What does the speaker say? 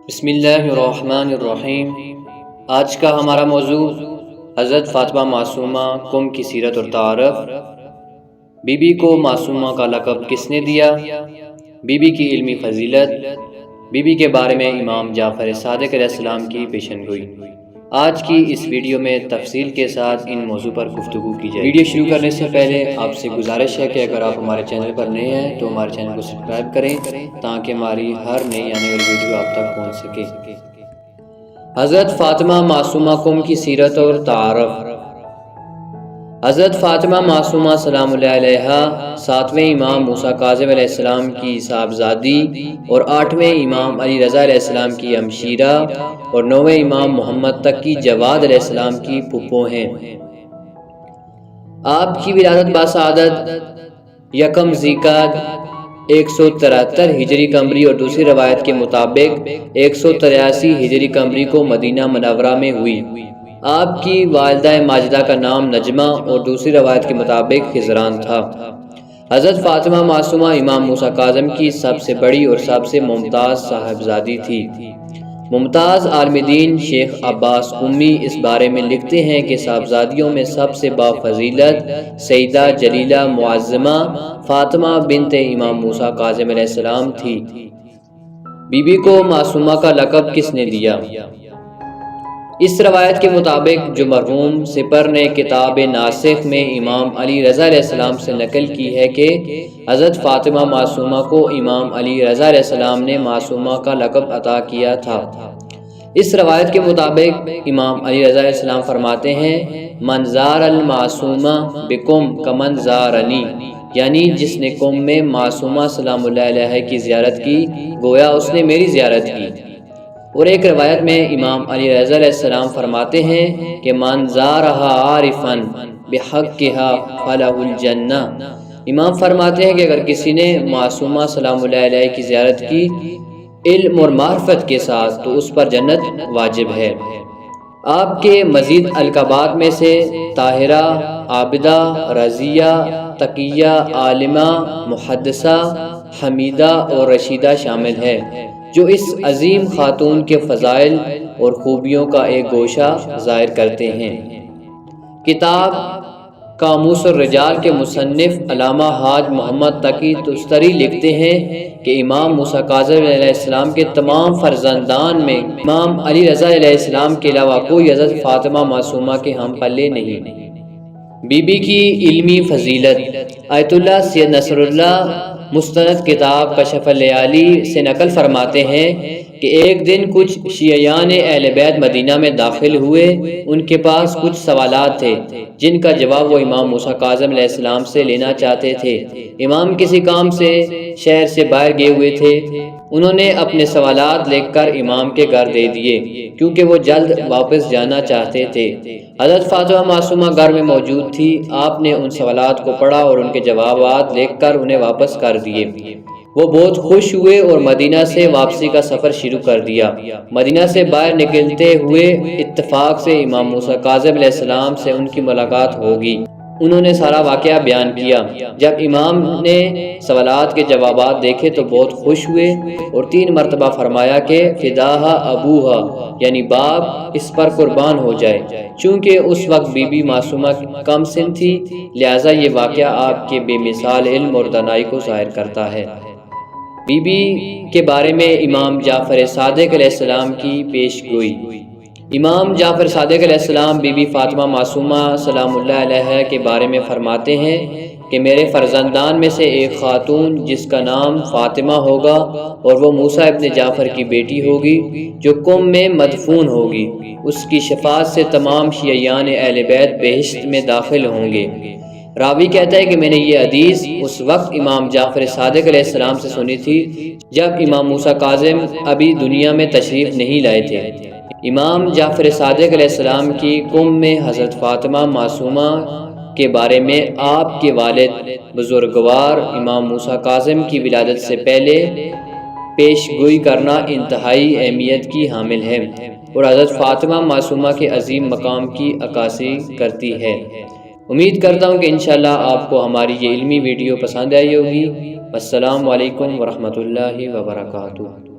بسم اللہ الرحمن الرحیم۔ آج کا ہمارا موضوع حضرت فاطمہ معصومہ کم کی سیرت اور تعارف۔ بی بی کو معصومہ کا لقب کس نے دیا؟ بی بی کی علمی فضیلت۔ بی بی کے بارے میں امام جعفر صادق علیہ السلام کی پیشن گوئی۔ آج کی اس ویڈیو میں تفصیل کے ساتھ ان موضوع پر گفتگو کی جائے۔ ویڈیو شروع کرنے سے پہلے آپ سے گزارش ہے کہ اگر آپ ہمارے چینل پر نئے ہیں تو ہمارے چینل کو سبسکرائب کریں تاکہ ہماری ہر نئی آنے والی ویڈیو آپ تک پہنچ سکے۔ حضرت فاطمہ معصومہ کم کی سیرت اور تعارف۔ حضرت فاطمہ معصومہ سلام اللہ علیہا 7ویں امام موسیٰ کاظم علیہ السلام کی صاحبزادی اور 8ویں امام علی رضا علیہ السلام کی ہمشیرہ اور 9ویں امام محمد تقی جواد علیہ السلام کی پھپھو ہیں۔ آپ کی ولادت باسعادت یکم ذیقعدہ 173 ہجری قمری اور دوسری روایت کے مطابق 183 ہجری قمری کو مدینہ منورہ میں ہوئی۔ آپ کی والدہ ماجدہ کا نام نجمہ اور دوسری روایت کے مطابق خضران تھا۔ حضرت فاطمہ معصومہ امام موسیٰ کاظم کی سب سے بڑی اور سب سے ممتاز صاحبزادی تھی۔ ممتاز عالم دین شیخ عباس امی اس بارے میں لکھتے ہیں کہ صاحبزادیوں میں سب سے بافضیلت سیدہ جلیلہ معظمہ فاطمہ بنت امام موسیٰ کاظم علیہ السلام تھی۔ بی بی کو معصومہ کا لقب کس نے دیا؟ اس روایت کے مطابق جو مرحوم سپر نے کتاب ناسخ میں امام علی رضا علیہ السلام سے نقل کی ہے کہ حضرت فاطمہ معصومہ کو امام علی رضا علیہ السلام نے معصومہ کا لقب عطا کیا تھا۔ اس روایت کے مطابق امام علی رضا علیہ السلام فرماتے ہیں من زار المعصومہ بکم کمن زارنی، یعنی جس نے کم میں معصومہ سلام اللہ علیہ کی زیارت کی گویا اس نے میری زیارت کی۔ اور ایک روایت میں امام علی رضا علیہ السلام فرماتے ہیں کہ من زارہا عارفا بحقہا فلہ الجنہ۔ امام فرماتے ہیں کہ اگر کسی نے معصومہ سلام اللہ علیہ کی زیارت کی علم اور معرفت کے ساتھ تو اس پر جنت واجب ہے۔ آپ کے مزید القابات میں سے طاہرہ، عابدہ، رضیہ، تقیہ، عالمہ، محدثہ، حمیدہ اور رشیدہ شامل ہے، جو اس عظیم خاتون کے فضائل اور خوبیوں کا ایک گوشہ ظاہر کرتے ہیں۔ کتاب قاموس الرجال کے مصنف علامہ حاج محمد تقی تستری لکھتے ہیں کہ امام موسیٰ کاظم علیہ السلام کے تمام فرزندان میں امام علی رضا علیہ السلام کے علاوہ کوئی حضرت فاطمہ معصومہ کے ہم پلے نہیں۔ بی بی کی علمی فضیلت۔ آیت اللہ سید نصر اللہ مستند کتاب کشف اللیالی سے نقل فرماتے ہیں کہ ایک دن کچھ شیعیان اہل بیت مدینہ میں داخل ہوئے۔ ان کے پاس کچھ سوالات تھے جن کا جواب وہ امام موسیٰ کاظم علیہ السلام سے لینا چاہتے تھے۔ امام کسی کام سے شہر سے باہر گئے ہوئے تھے۔ انہوں نے اپنے سوالات لکھ کر امام کے گھر دے دیے کیونکہ وہ جلد واپس جانا چاہتے تھے۔ حضرت فاطمہ معصومہ گھر میں موجود تھی۔ آپ نے ان سوالات کو پڑھا اور ان کے جوابات لکھ کر انہیں واپس کر دیے۔ وہ بہت خوش ہوئے اور مدینہ سے واپسی کا سفر شروع کر دیا۔ مدینہ سے باہر نکلتے ہوئے اتفاق سے امام موسیٰ کاظم علیہ السلام سے ان کی ملاقات ہوگی۔ انہوں نے سارا واقعہ بیان کیا۔ جب امام نے سوالات کے جوابات دیکھے تو بہت خوش ہوئے اور 3 مرتبہ فرمایا کہ فداہا ابوہا، یعنی باپ اس پر قربان ہو جائے۔ چونکہ اس وقت بی بی معصومہ کم سن تھی لہٰذا یہ واقعہ آپ کے بے مثال علم اور دانائی کو ظاہر کرتا ہے۔ بی بی کے بارے میں امام جعفر صادق علیہ السلام کی پیش گوئی۔ امام جعفر صادق علیہ السلام بی بی فاطمہ معصومہ سلام اللہ علیہ کے بارے میں فرماتے ہیں کہ میرے فرزندان میں سے ایک خاتون جس کا نام فاطمہ ہوگا اور وہ موسیٰ ابن جعفر کی بیٹی ہوگی جو قم میں مدفون ہوگی، اس کی شفاعت سے تمام شیعیان اہل بیت بہشت میں داخل ہوں گے۔ راوی کہتا ہے کہ میں نے یہ حدیث اس وقت امام جعفر صادق علیہ السلام سے سنی تھی جب امام موسیٰ کاظم ابھی دنیا میں تشریف نہیں لائے تھے۔ امام جعفر صادق علیہ السلام کی قم میں حضرت فاطمہ معصومہ کے بارے میں آپ کے والد بزرگوار امام موسیٰ کاظم کی ولادت سے پہلے پیش گوئی کرنا انتہائی اہمیت کی حامل ہے اور حضرت فاطمہ معصومہ کے عظیم مقام کی عکاسی کرتی ہے۔ امید کرتا ہوں کہ انشاءاللہ آپ کو ہماری یہ علمی ویڈیو پسند آئی ہوگی۔ السلام علیکم ورحمۃ اللہ وبرکاتہ۔